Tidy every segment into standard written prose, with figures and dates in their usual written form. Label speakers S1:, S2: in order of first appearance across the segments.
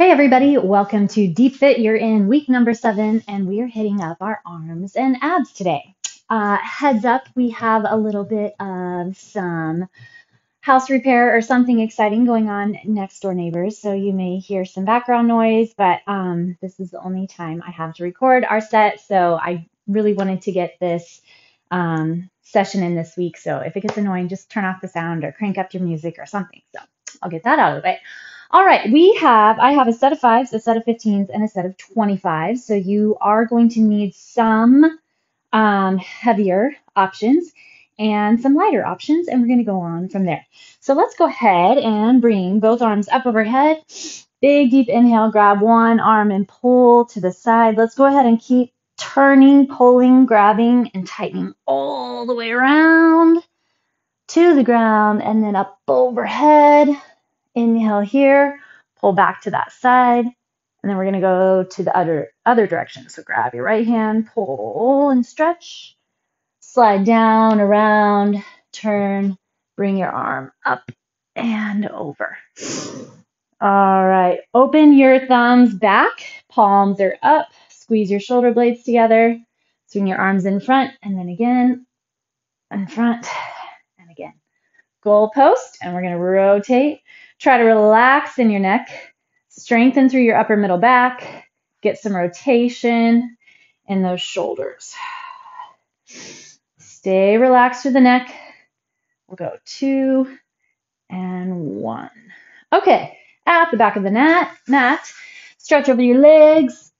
S1: Hey everybody, welcome to Deep Fit. You're in week number 7 and we are hitting up our arms and abs today. Heads up, we have a little bit of some house repair or something exciting going on next door neighbors, so you may hear some background noise, but this is the only time I have to record our set, so I really wanted to get this session in this week, so if it gets annoying, just turn off the sound or crank up your music or something. So I'll get that out of the way. All right, I have a set of 5s, a set of 15s, and a set of 25s. So you are going to need some heavier options and some lighter options, and we're going to go on from there. So let's go ahead and bring both arms up overhead. Big, deep inhale, grab one arm and pull to the side. Let's go ahead and keep turning, pulling, grabbing, and tightening all the way around to the ground, and then up overhead. Inhale here, pull back to that side, and then we're going to go to the other direction. So grab your right hand, pull and stretch, slide down, around, turn, bring your arm up and over. All right, open your thumbs back, palms are up, squeeze your shoulder blades together, swing your arms in front, and then again, in front, and again. Goal post, and we're going to rotate. Try to relax in your neck, strengthen through your upper middle back, get some rotation in those shoulders. Stay relaxed through the neck. We'll go 2 and 1. Okay, at the back of the mat, stretch over your legs,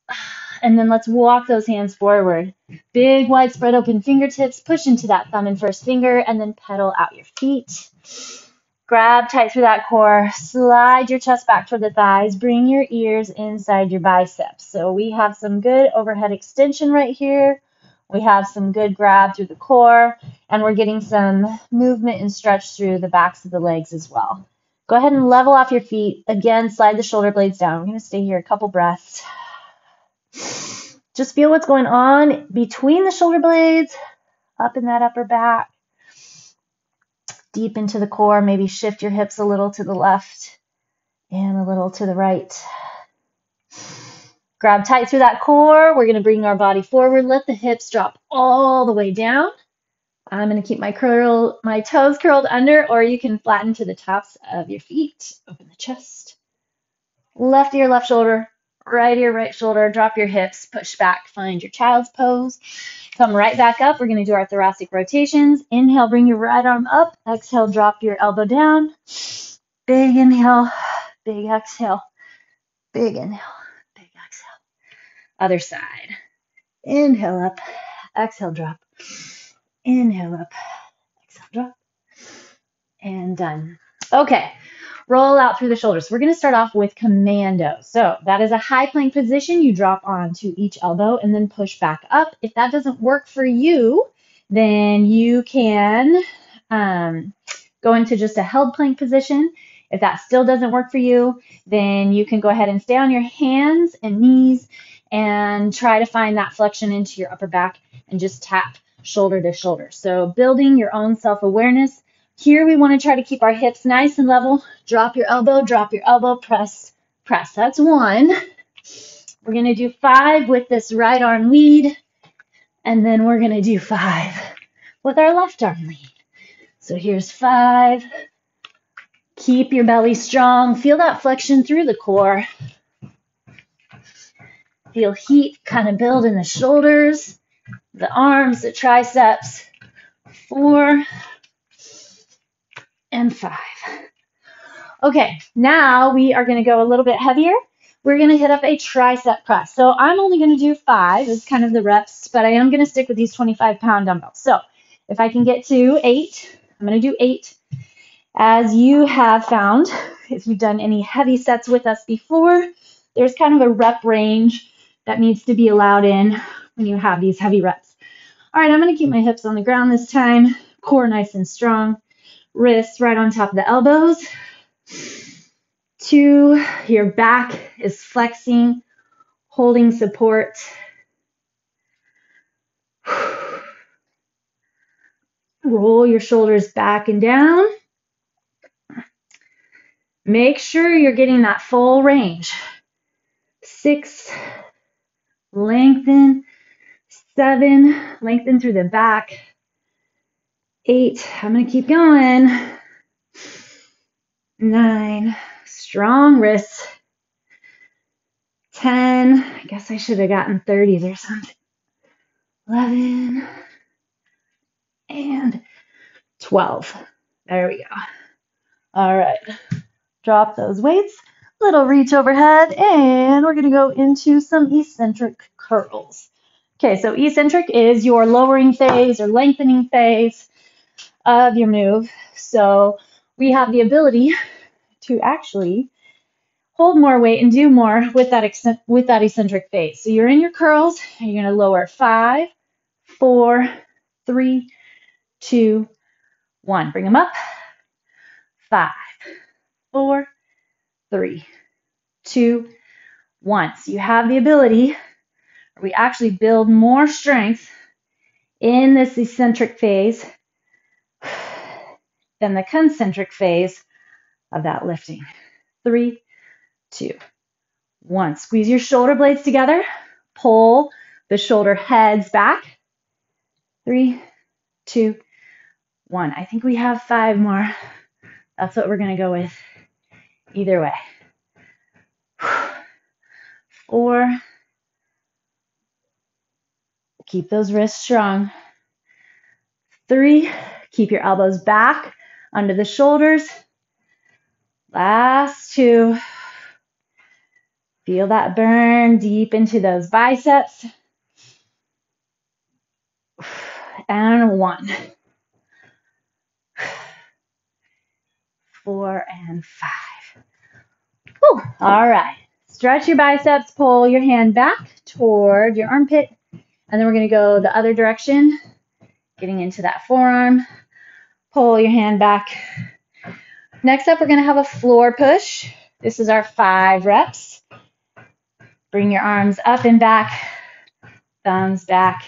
S1: and then let's walk those hands forward. Big, wide, spread open fingertips, push into that thumb and first finger, and then pedal out your feet. Grab tight through that core, slide your chest back toward the thighs, bring your ears inside your biceps. So we have some good overhead extension right here. We have some good grab through the core, and we're getting some movement and stretch through the backs of the legs as well. Go ahead and level off your feet. Again, slide the shoulder blades down. We're going to stay here a couple breaths. Just feel what's going on between the shoulder blades, up in that upper back. Deep into the core, maybe shift your hips a little to the left and a little to the right. Grab tight through that core. We're going to bring our body forward. Let the hips drop all the way down. I'm going to keep my toes curled under, or you can flatten to the tops of your feet. Open the chest. Left ear, left shoulder. Right ear, right shoulder. Drop your hips. Push back. Find your child's pose. Come right back up. We're going to do our thoracic rotations. Inhale, bring your right arm up. Exhale, drop your elbow down. Big inhale, big exhale. Big inhale, big exhale. Other side. Inhale up, exhale, drop. Inhale up, exhale, drop. And done. Okay. Roll out through the shoulders. We're going to start off with Commandos. So that is a high plank position. You drop onto each elbow and then push back up. If that doesn't work for you, then you can go into just a held plank position. If that still doesn't work for you, then you can go ahead and stay on your hands and knees and try to find that flexion into your upper back and just tap shoulder to shoulder. So building your own self-awareness. Here we want to try to keep our hips nice and level. Drop your elbow, press, press. That's 1. We're going to do 5 with this right arm lead, and then we're going to do 5 with our left arm lead. So here's 5. Keep your belly strong. Feel that flexion through the core. Feel heat kind of build in the shoulders, the arms, the triceps. 4 and 5. Okay, now we are going to go a little bit heavier. We're going to hit up a tricep press. So I'm only going to do 5 as kind of the reps, but I am going to stick with these 25-pound dumbbells. So if I can get to 8, I'm going to do 8. As you have found, if you've done any heavy sets with us before, there's kind of a rep range that needs to be allowed in when you have these heavy reps. All right, I'm going to keep my hips on the ground this time, core nice and strong. Wrists right on top of the elbows. 2, your back is flexing, holding support. Roll your shoulders back and down. Make sure you're getting that full range. 6, lengthen. 7, lengthen through the back. 8, I'm going to keep going. 9, strong wrists. 10, I guess I should have gotten 30s or something. 11, and 12. There we go. All right, drop those weights. Little reach overhead, and we're going to go into some eccentric curls. Okay, so eccentric is your lowering phase or lengthening phase of your move. So we have the ability to actually hold more weight and do more with that eccentric phase. So you're in your curls, and you're going to lower 5, 4, 3, 2, 1. Bring them up. 5, 4, 3, 2, 1. So you have the ability, or we actually build more strength in this eccentric phase than the concentric phase of that lifting. 3, 2, 1. Squeeze your shoulder blades together. Pull the shoulder heads back. 3, 2, 1. I think we have 5 more. That's what we're going to go with either way. 4. Keep those wrists strong. 3. Keep your elbows back under the shoulders. Last 2. Feel that burn deep into those biceps. And 1. 4 and 5. Whew. All right. Stretch your biceps. Pull your hand back toward your armpit. And then we're going to go the other direction, getting into that forearm. Pull your hand back. Next up, we're going to have a floor push. This is our 5 reps. Bring your arms up and back, thumbs back.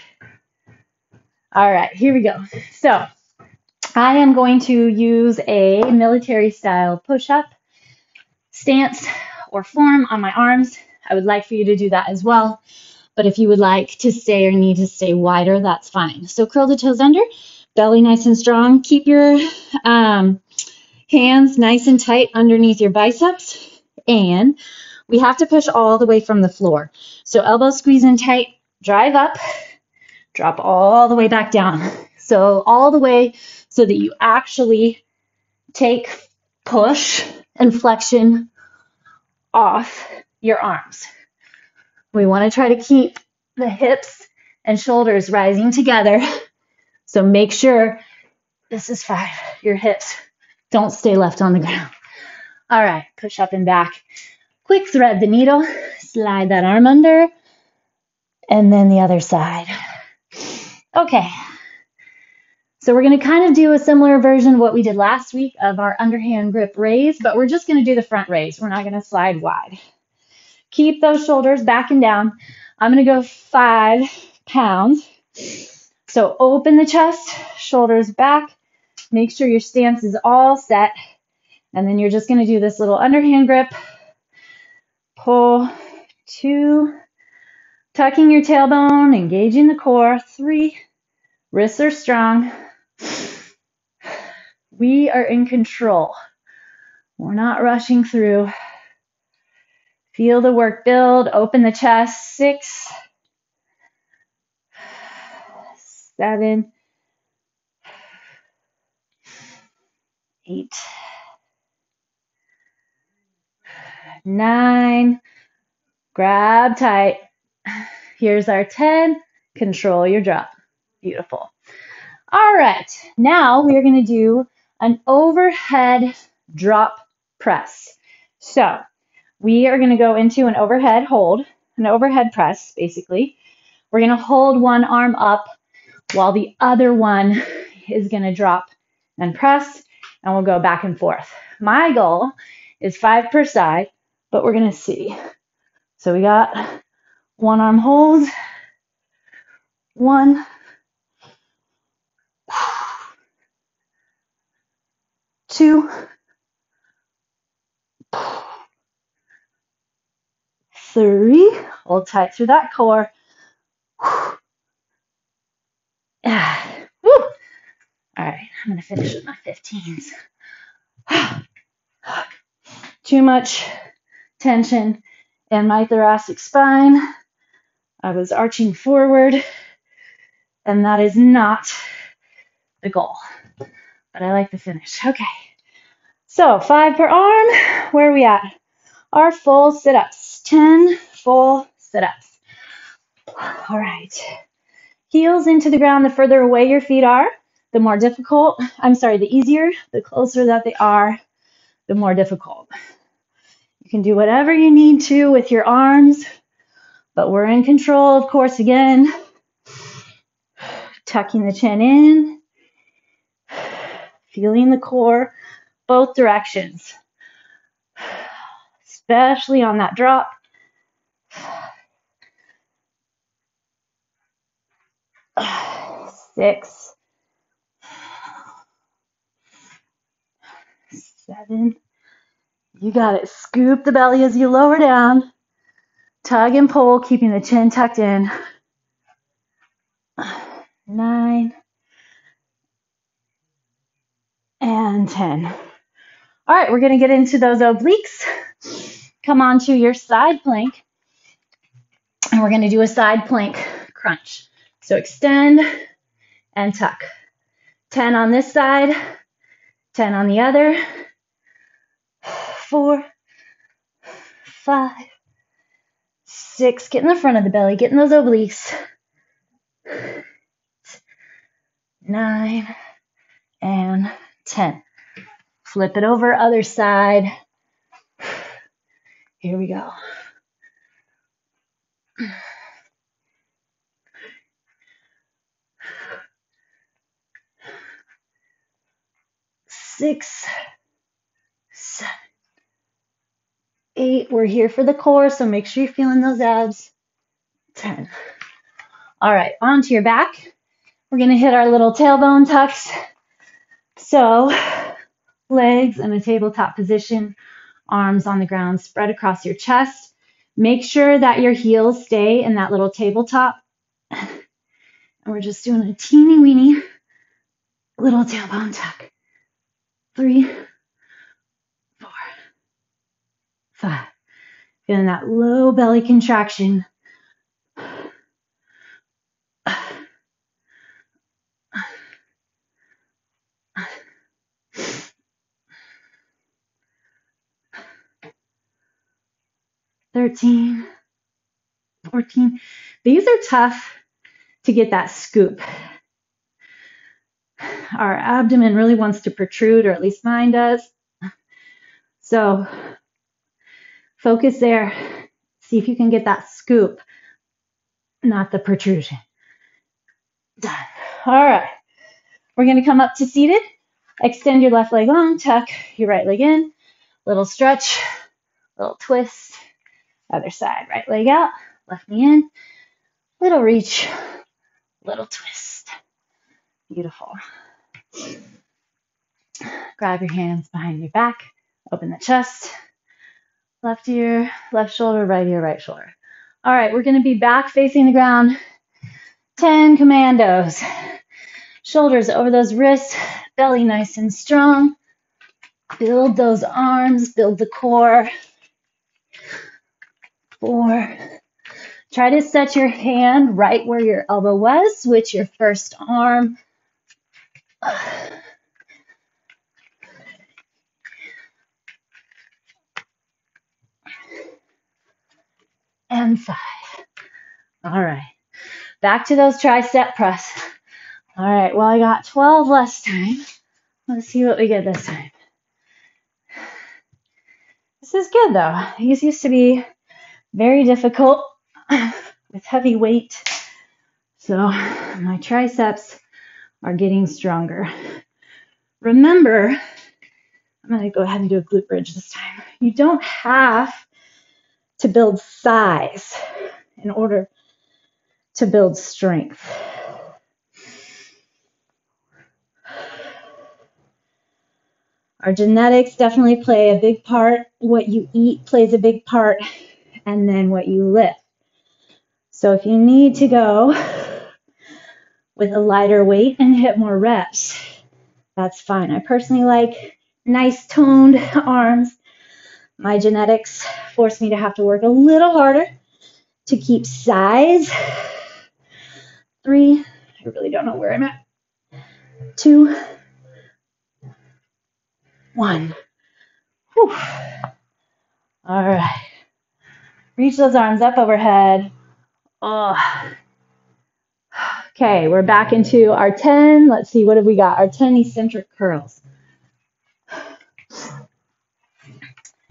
S1: All right, here we go. So I am going to use a military style push-up stance or form on my arms. I would like for you to do that as well. But if you would like to stay or need to stay wider, that's fine. So curl the toes under, belly nice and strong. Keep your hands nice and tight underneath your biceps. And we have to push all the way from the floor. So elbows squeeze in tight, drive up, drop all the way back down. So all the way so that you actually take push and flexion off your arms. We want to try to keep the hips and shoulders rising together. So make sure, this is 5, your hips don't stay left on the ground. All right, push up and back. Quick thread the needle, slide that arm under, and then the other side. Okay, so we're going to kind of do a similar version of what we did last week of our underhand grip raise, but we're just going to do the front raise. We're not going to slide wide. Keep those shoulders back and down. I'm going to go 5 pounds. So open the chest, shoulders back. Make sure your stance is all set. And then you're just going to do this little underhand grip. Pull 2, tucking your tailbone, engaging the core. 3, wrists are strong. We are in control. We're not rushing through. Feel the work build. Open the chest. 6, 7, 8, 9. Grab tight. Here's our 10. Control your drop. Beautiful. All right. Now we're going to do an overhead drop press. So we are going to go into an overhead hold, an overhead press, basically. We're going to hold one arm up while the other one is going to drop and press, and we'll go back and forth. My goal is 5 per side, but we're going to see. So we got one arm hold, 1, 2, 3. Hold tight through that core. Woo. All right, I'm going to finish with my 15s. Too much tension in my thoracic spine. I was arching forward, and that is not the goal. But I like the finish. Okay. So 5 per arm. Where are we at? Our full sit-ups. 10 full sit-ups. All right. Heels into the ground. The further away your feet are, the more difficult. The easier. The closer that they are, the more difficult. You can do whatever you need to with your arms, but we're in control, of course, again. Tucking the chin in. Feeling the core both directions. Especially on that drop. 6, 7. You got it. Scoop the belly as you lower down. Tug and pull, keeping the chin tucked in. 9 and 10. All right, we're going to get into those obliques. Come onto your side plank, and we're going to do a side plank crunch. So extend and tuck. 10 on this side, 10 on the other. 4, 5, 6. Get in the front of the belly. Get in those obliques. 9 and 10. Flip it over, other side. Here we go. Six, 7, 8. We're here for the core, so make sure you're feeling those abs. 10. All right, onto your back. We're going to hit our little tailbone tucks. So, legs in a tabletop position, arms on the ground, spread across your chest. Make sure that your heels stay in that little tabletop. And we're just doing a teeny weeny little tailbone tuck. 3, 4, 5. Feeling that low belly contraction. 13, 14. These are tough to get that scoop. Our abdomen really wants to protrude, or at least mine does. So focus there. See if you can get that scoop, not the protrusion. Done. All right. We're going to come up to seated. Extend your left leg long, tuck your right leg in. Little stretch, little twist. Other side, right leg out, left knee in. Little reach, little twist. Beautiful. Grab your hands behind your back. Open the chest. Left ear, left shoulder, right ear, right shoulder. All right, we're going to be back facing the ground. 10 commandos. Shoulders over those wrists, belly nice and strong. Build those arms, build the core. 4. Try to set your hand right where your elbow was. Switch your first arm. And 5. All right. Back to those tricep press. All right. Well, I got 12 last time. Let's see what we get this time. This is good, though. These used to be very difficult with heavy weight. So my triceps are getting stronger. Remember, I'm going to go ahead and do a glute bridge this time. You don't have to build size in order to build strength. Our genetics definitely play a big part. What you eat plays a big part. and then what you lift. So if you need to go with a lighter weight and hit more reps, that's fine. I personally like nice toned arms. My genetics force me to have to work a little harder to keep size. 3, I really don't know where I'm at. 2, 1. Whew. All right. Reach those arms up overhead. Oh. Okay, we're back into our 10. Let's see, what have we got? Our 10 eccentric curls.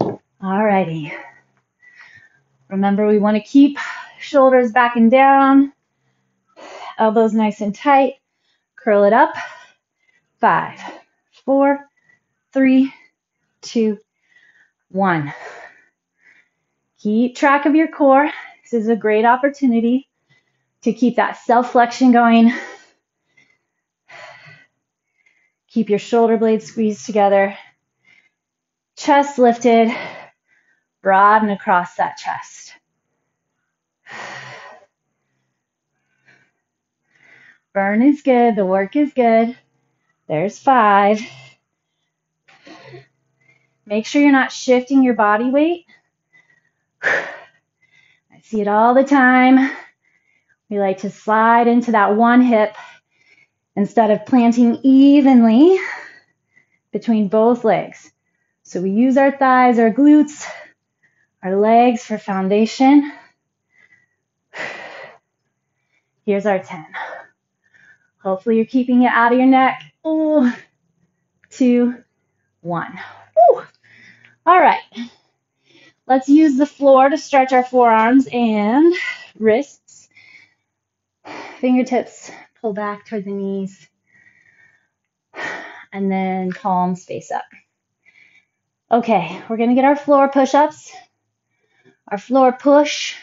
S1: All righty. Remember, we want to keep shoulders back and down, elbows nice and tight. Curl it up. 5, 4, 3, 2, 1. Keep track of your core. This is a great opportunity to keep that self-flexion going. Keep your shoulder blades squeezed together. Chest lifted. Broaden across that chest. Burn is good. The work is good. There's 5. Make sure you're not shifting your body weight. I see it all the time. We like to slide into that one hip instead of planting evenly between both legs. So we use our thighs, our glutes, our legs for foundation. Here's our 10. Hopefully you're keeping it out of your neck. 2, 1. Woo. All right. Let's use the floor to stretch our forearms and wrists. Fingertips pull back toward the knees. And then palms face up. Okay, we're going to get our floor push-ups. Our floor push.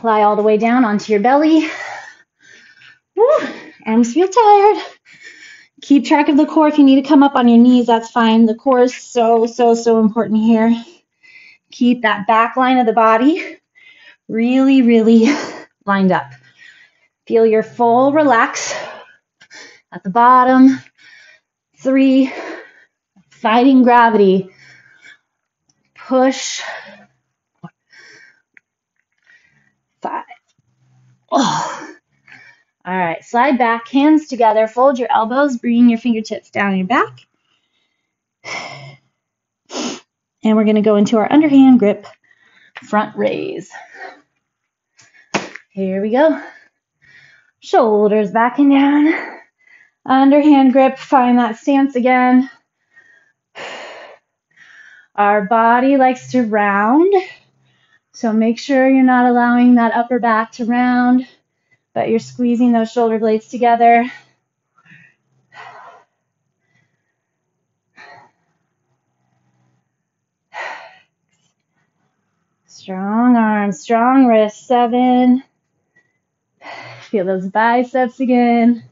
S1: Lie all the way down onto your belly. Woo. Arms feel tired. Keep track of the core. If you need to come up on your knees, that's fine. The core is so important here. Keep that back line of the body really, really lined up. Feel your full relax at the bottom. 3, fighting gravity. Push. 5. Oh. All right, slide back, hands together, fold your elbows, bring your fingertips down your back. And we're going to go into our underhand grip, front raise. Here we go. Shoulders back and down. Underhand grip, find that stance again. Our body likes to round, so make sure you're not allowing that upper back to round, but you're squeezing those shoulder blades together. Strong arms, strong wrists. 7. Feel those biceps again.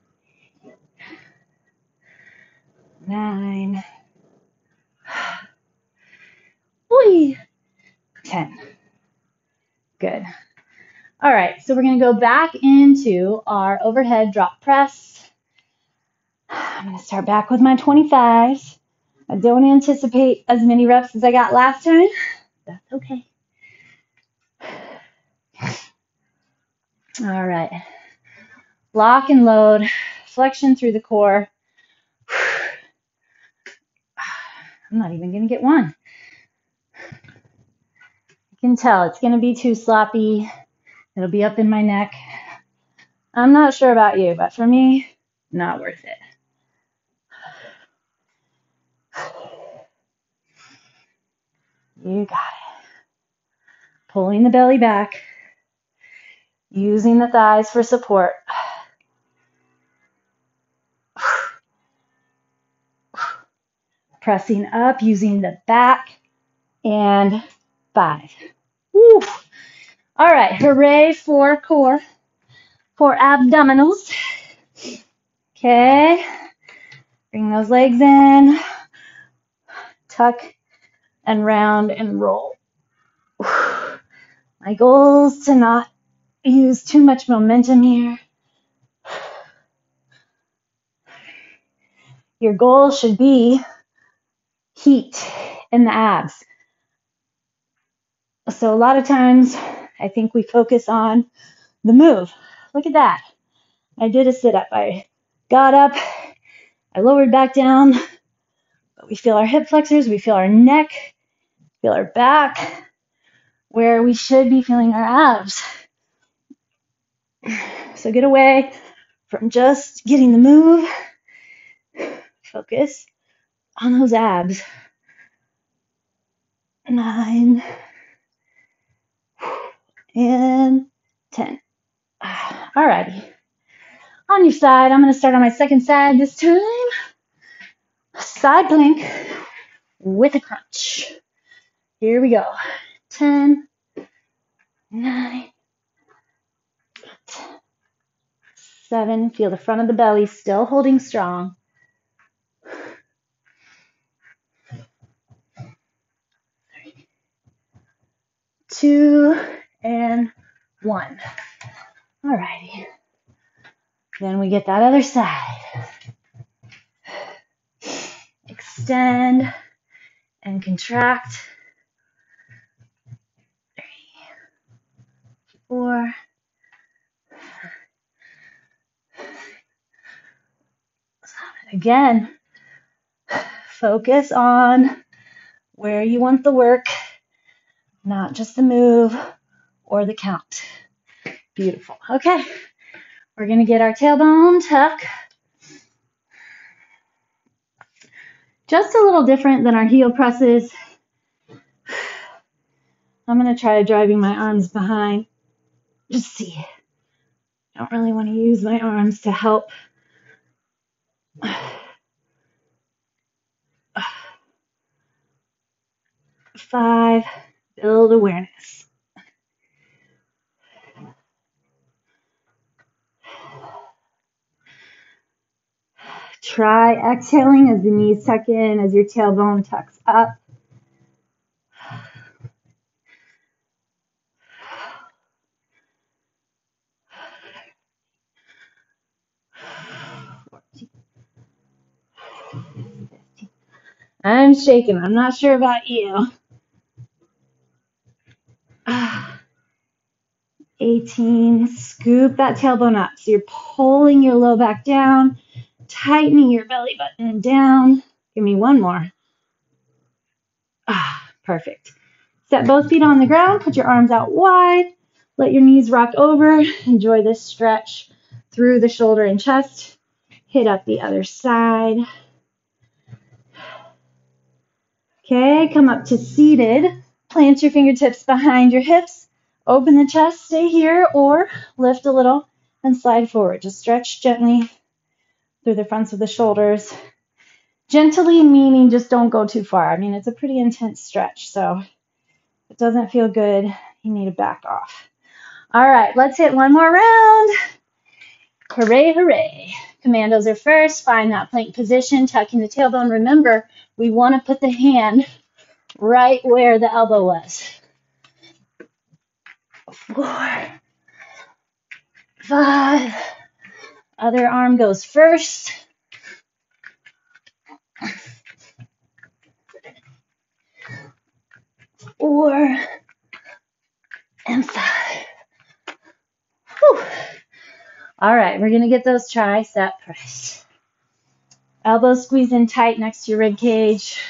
S1: 9. 10. Good. All right, so we're going to go back into our overhead drop press. I'm going to start back with my 25s. I don't anticipate as many reps as I got last time. That's okay. All right. Lock and load. Flexion through the core. I'm not even going to get one. You can tell it's going to be too sloppy. It'll be up in my neck. I'm not sure about you, but for me, not worth it. You got it. Pulling the belly back. Using the thighs for support. Pressing up, using the back. And 5. Woo. All right, hooray for core, for abdominals. Okay, bring those legs in, tuck and round and roll. My goal is to not use too much momentum here. Your goal should be heat in the abs. So a lot of times I think we focus on the move. Look at that. I did a sit-up. I got up, I lowered back down, but we feel our hip flexors, we feel our neck, feel our back, where we should be feeling our abs. So get away from just getting the move. Focus on those abs. 9 and 10. Alrighty. On your side, I'm going to start on my second side this time. Side plank with a crunch. Here we go. 10, 9, 7. Feel the front of the belly still holding strong. 2 and 1. Alrighty. Then we get that other side. Extend and contract. 3, 4. Again, focus on where you want the work, not just the move or the count. Beautiful. Okay, we're going to get our tailbone tuck. Just a little different than our heel presses. I'm going to try driving my arms behind. Just see. I don't really want to use my arms to help. 5, build awareness. Try exhaling as the knees tuck in, as your tailbone tucks up. 14, 15. I'm shaking. I'm not sure about you. 18. Scoop that tailbone up. So you're pulling your low back down, tightening your belly button down. Give me one more. Perfect. Set both feet on the ground. Put your arms out wide. Let your knees rock over. Enjoy this stretch through the shoulder and chest. Hit up the other side. Okay, come up to seated. Plant your fingertips behind your hips. Open the chest, stay here, or lift a little and slide forward. Just stretch gently through the fronts of the shoulders. Gently meaning just don't go too far. I mean, it's a pretty intense stretch, so if it doesn't feel good, you need to back off. All right, let's hit one more round. Hooray, hooray. Commandos are first. Find that plank position, tucking the tailbone. Remember, we want to put the hand right where the elbow was. 4, 5. Other arm goes first. 4 and 5. Whew. All right, we're going to get those tricep press. Elbows squeeze in tight next to your rib cage.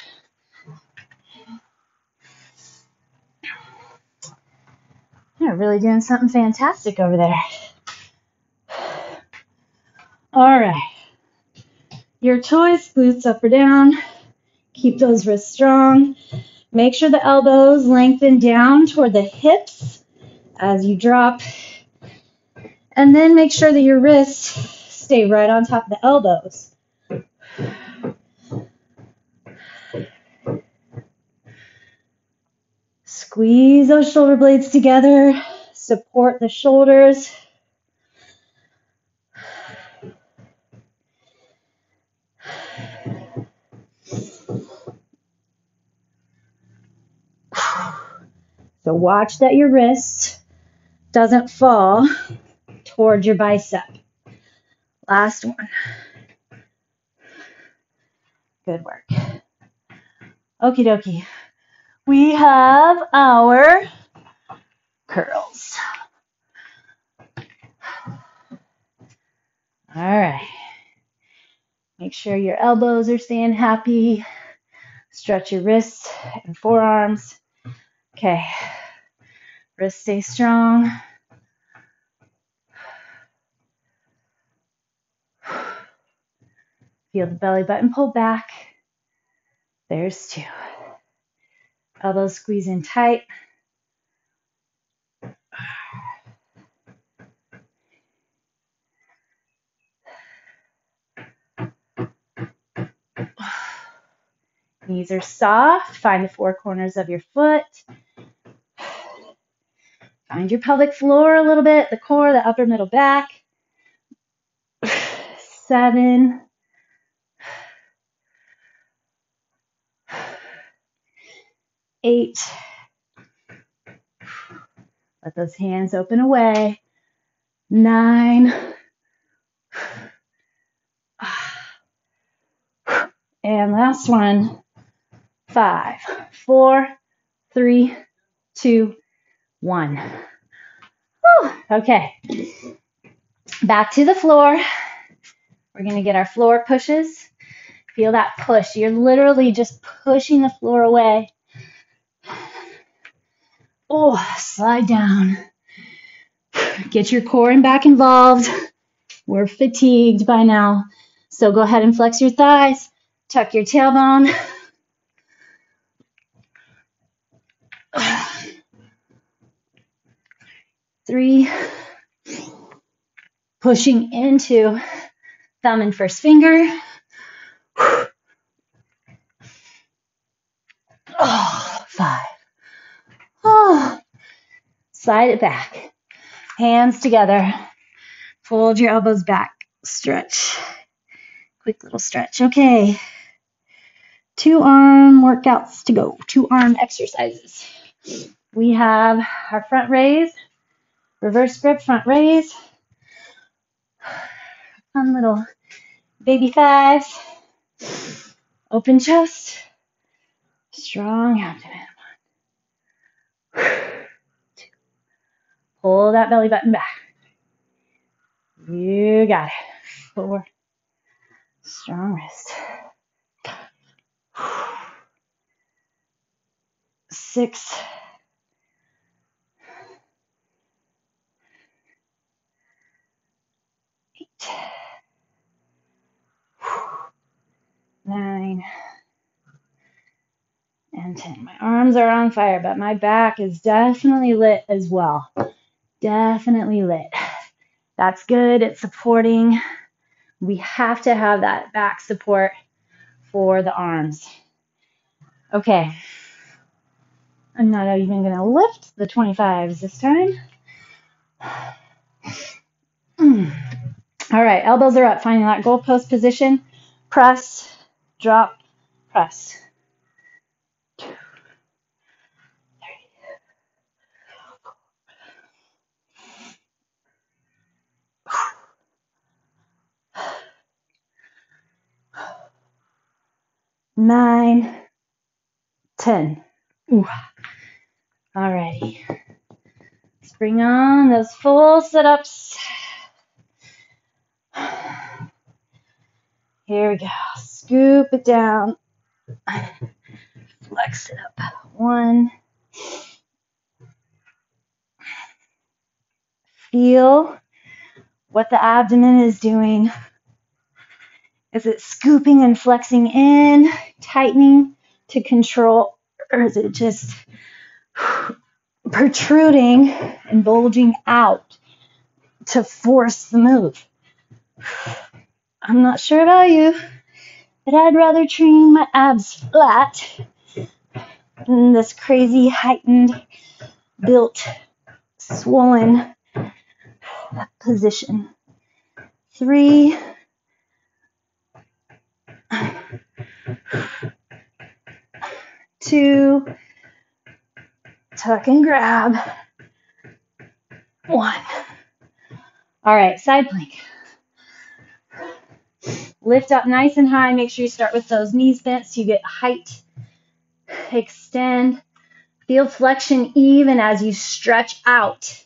S1: You're really doing something fantastic over there. All right. Your choice, glutes up or down. Keep those wrists strong. Make sure the elbows lengthen down toward the hips as you drop. And then make sure that your wrists stay right on top of the elbows. Squeeze those shoulder blades together. Support the shoulders. So watch that your wrist doesn't fall towards your bicep. Last one. Good work. Okie dokie. We have our curls. All right. Make sure your elbows are staying happy. Stretch your wrists and forearms. Okay. Wrists stay strong. Feel the belly button pull back. There's 2. Elbows squeeze in tight. Knees are soft. Find the 4 corners of your foot. Find your pelvic floor a little bit, the core, the upper middle back. 7. 8. Let those hands open away. 9. And last one. 5, 4, 3, 2, 1. Whew. Okay. Back to the floor. We're going to get our floor pushes. Feel that push. You're literally just pushing the floor away. Oh, slide down. Get your core and back involved. We're fatigued by now. So go ahead and flex your thighs. Tuck your tailbone. 3. Pushing into thumb and first finger. Oh, 5. Oh. Slide it back. Hands together. Fold your elbows back. Stretch. Quick little stretch. Okay. 2 arm workouts to go. 2 arm exercises. We have our front raise. Reverse grip, front raise. Fun little baby thighs. Open chest. Strong abdomen. 1, 2. Pull that belly button back. You got it. 4. Strong wrist. 6. 8. 9. And 10. My arms are on fire, but my back is definitely lit as well. Definitely lit. That's good. It's supporting. We have to have that back support for the arms. Okay. I'm not even going to lift the 25s this time. All right. Elbows are up. Finding that goalpost position. Press, drop, press. 2, 3, 9, 10. Ooh. All righty. Let's bring on those full sit-ups. Here we go. Scoop it down. Flex it up. 1. Feel what the abdomen is doing. Is it scooping and flexing in, tightening to control, or is it just protruding and bulging out to force the move? I'm not sure about you, but I'd rather train my abs flat than this crazy heightened, built, swollen position. 3, 2, tuck and grab. 1. All right, side plank. Lift up nice and high. Make sure you start with those knees bent so you get height. Extend. Feel flexion even as you stretch out.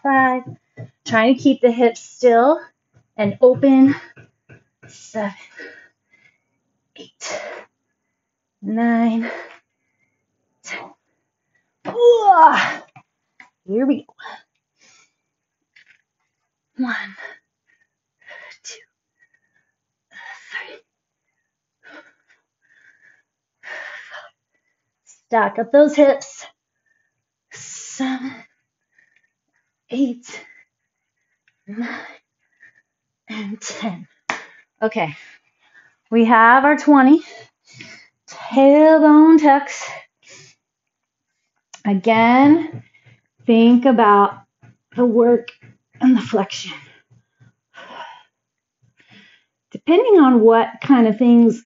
S1: 5. Trying to keep the hips still and open. 7, 8, 9, 10. Here we go. 1, 2, 3. Stack up those hips. 7, 8, 9, and 10. Okay, we have our 20. Tailbone tucks. Again, think about the work and the flexion. Depending on what kind of things